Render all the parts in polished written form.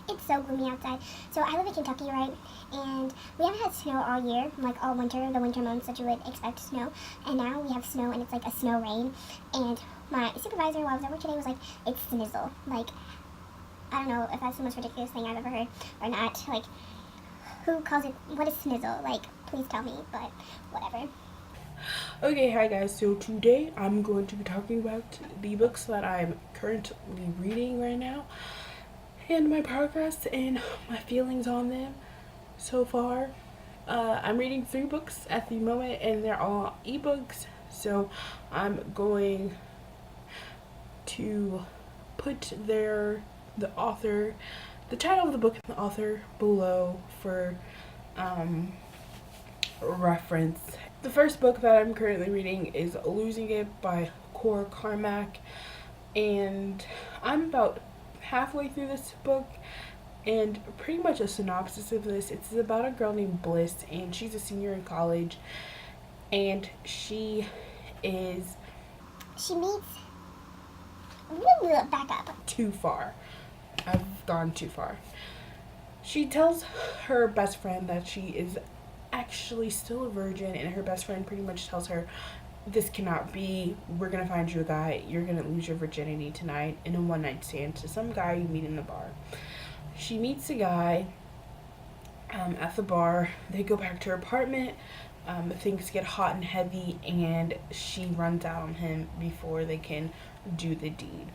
It's so gloomy outside. So I live in Kentucky, right? And we haven't had snow all year, like all winter, the winter months that you would expect snow. And now we have snow, and it's like a snow rain. And my supervisor, while I was at work today, was like, it's snizzle. Like, I don't know if that's the most ridiculous thing I've ever heard or not. Like, who calls it, what is snizzle? Like, please tell me, but whatever. Okay, hi guys. So today I'm going to be talking about the books that I'm currently reading right now and my progress and my feelings on them so far. I'm reading 3 books at the moment and they're all ebooks, so I'm going to put the author, the title of the book and the author below for reference. The first book that I'm currently reading is Losing It by Cora Carmack, and I'm about halfway through this book. And pretty much a synopsis of this, it's about a girl named Bliss, and she's a senior in college, and she meets, back up. too far. I've gone too far. She tells her best friend that she is actually still a virgin, and her best friend pretty much tells her, this cannot be, we're gonna find you a guy, you're gonna lose your virginity tonight in a one night stand to some guy you meet in the bar. She meets a guy at the bar. They go back to her apartment. Things get hot and heavy, and she runs out on him before they can do the deed.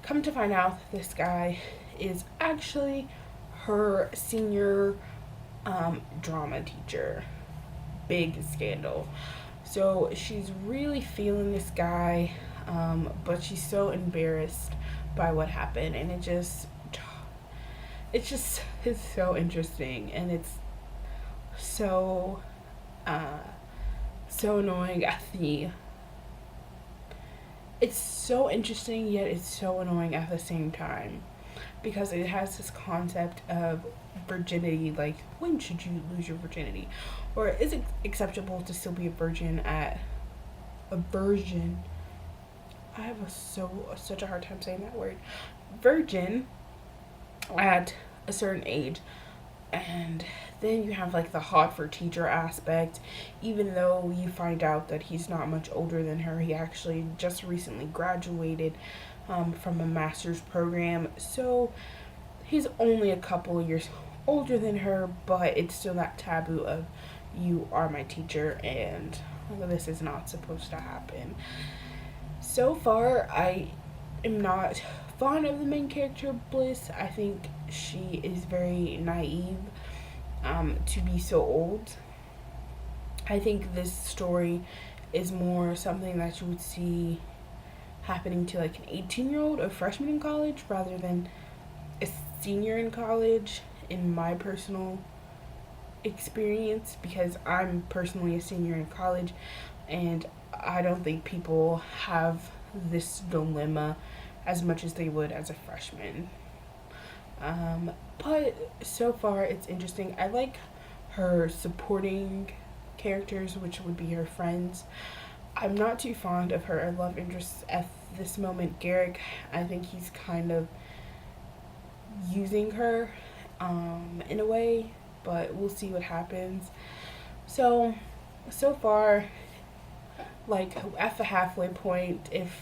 Come to find out, this guy is actually her senior drama teacher. Big scandal. So she's really feeling this guy, but she's so embarrassed by what happened, and it's so interesting, and it's so annoying at the. It's so interesting, yet it's so annoying at the same time, because it has this concept of virginity, like when should you lose your virginity, or is it acceptable to still be a virgin at a virgin? I have such a hard time saying that word. Virgin at a certain age. And then you have like the hot for teacher aspect, even though you find out that he's not much older than her. He actually just recently graduated from a master's program, so he's only a couple of years older than her, but it's still that taboo of, you are my teacher and this is not supposed to happen. So far, I am not fond of the main character, Bliss. I think she is very naive to be so old. I think this story is more something that you would see happening to like an 18-year-old, a freshman in college, rather than a senior in college, in my personal experience, because I'm personally a senior in college, and I don't think people have this dilemma as much as they would as a freshman. But so far it's interesting. I like her supporting characters, which would be her friends. I'm not too fond of her love interest at this moment, Garrick. I think he's kind of using her in a way, but we'll see what happens. So far, like at the halfway point, if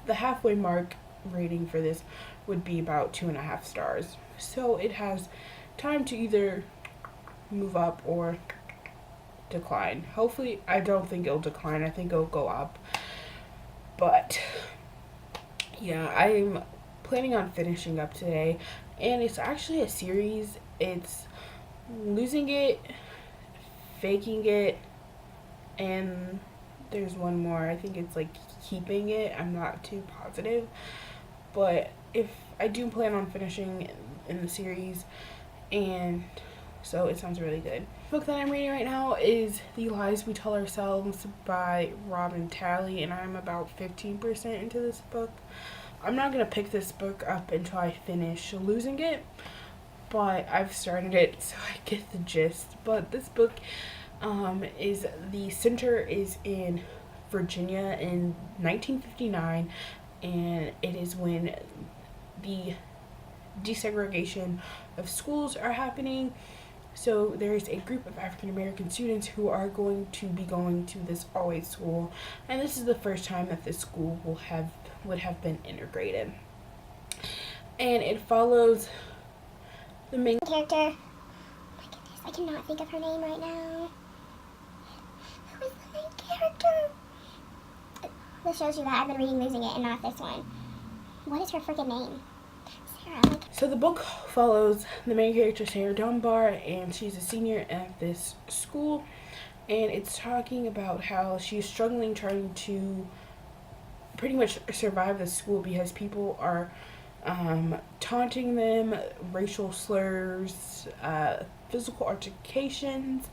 the halfway mark rating for this would be about 2.5 stars. So it has time to either move up or decline. Hopefully, I don't think it'll decline. I think it'll go up. But yeah, I'm planning on finishing up today, and it's actually a series. It's Losing It, Faking It, and there's one more. I think it's like Keeping It. I'm not too positive, but if I do plan on finishing in the series, and so it sounds really good. The book that I'm reading right now is The Lies We Tell Ourselves by Robin Talley, and I'm about 15% into this book. I'm not going to pick this book up until I finish Losing It, but I've started it so I get the gist. But this book is, the center is in Virginia in 1959, and it is when the desegregation of schools are happening. So there's a group of African American students who are going to be going to this all-white school, and this is the first time that this school would have been integrated. And it follows the main character. Oh my goodness, I cannot think of her name right now. Who is the main character? This shows you that I've been reading Losing It and not this one. What is her freaking name? Sarah. So the book follows the main character, Sarah Dunbar, and she's a senior at this school, and it's talking about how she's struggling trying to pretty much survive the school because people are taunting them, racial slurs, physical altercations.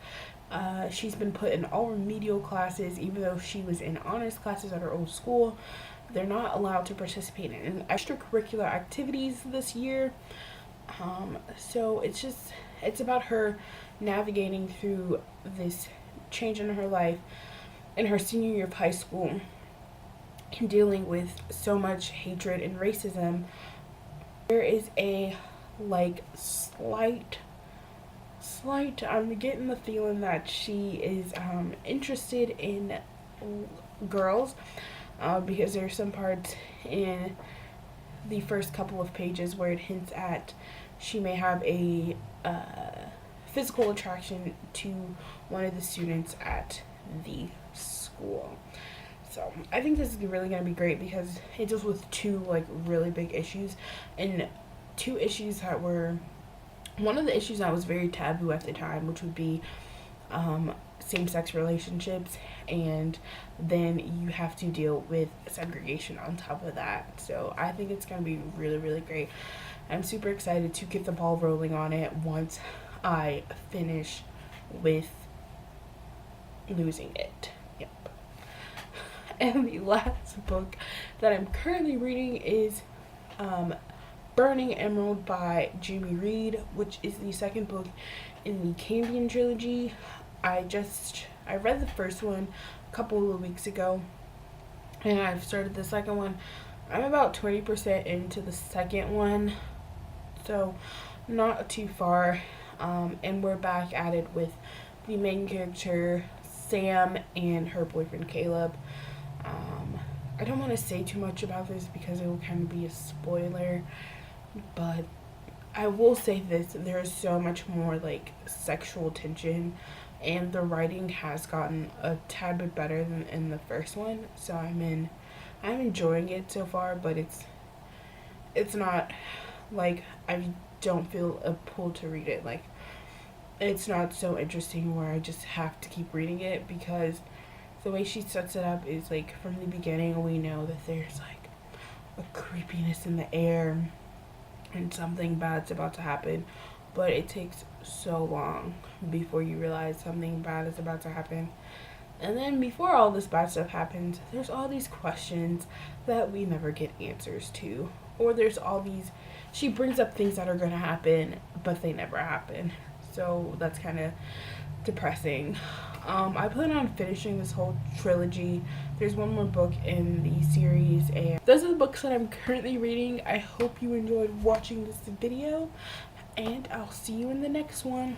She's been put in all remedial classes, even though she was in honors classes at her old school. They're not allowed to participate in extracurricular activities this year. So it's about her navigating through this change in her life in her senior year of high school and dealing with so much hatred and racism. There is a slight I'm getting the feeling that she is interested in girls, because there's some parts in the first couple of pages where it hints at she may have a physical attraction to one of the students at the school. So I think this is really going to be great because it deals with two really big issues, and two issues that were one of the issues that was very taboo at the time, which would be same-sex relationships, and then you have to deal with segregation on top of that. So I think it's going to be really, really great. I'm super excited to get the ball rolling on it once I finish with Losing It. Yep. And the last book that I'm currently reading is Burning Emerald by Jamie Reed, which is the second book in the Cambion trilogy. I read the first one a couple of weeks ago, and I've started the second one. I'm about 20% into the second one, so not too far. And we're back at it with the main character, Sam, and her boyfriend, Caleb. I don't want to say too much about this because it will kind of be a spoiler, but I will say this: there is so much more sexual tension, and the writing has gotten a tad bit better than in the first one. So I'm enjoying it so far, but it's not I don't feel a pull to read it. It's not so interesting where I just have to keep reading it, because the way she sets it up is from the beginning we know that there's a creepiness in the air and something bad's about to happen, but it takes so long before you realize something bad is about to happen. And then before all this bad stuff happens, there's all these questions that we never get answers to, or there's all these, she brings up things that are going to happen but they never happen. So that's kind of depressing. I plan on finishing this whole trilogy. There's one more book in the series, and those are the books that I'm currently reading. I hope you enjoyed watching this video, and I'll see you in the next one.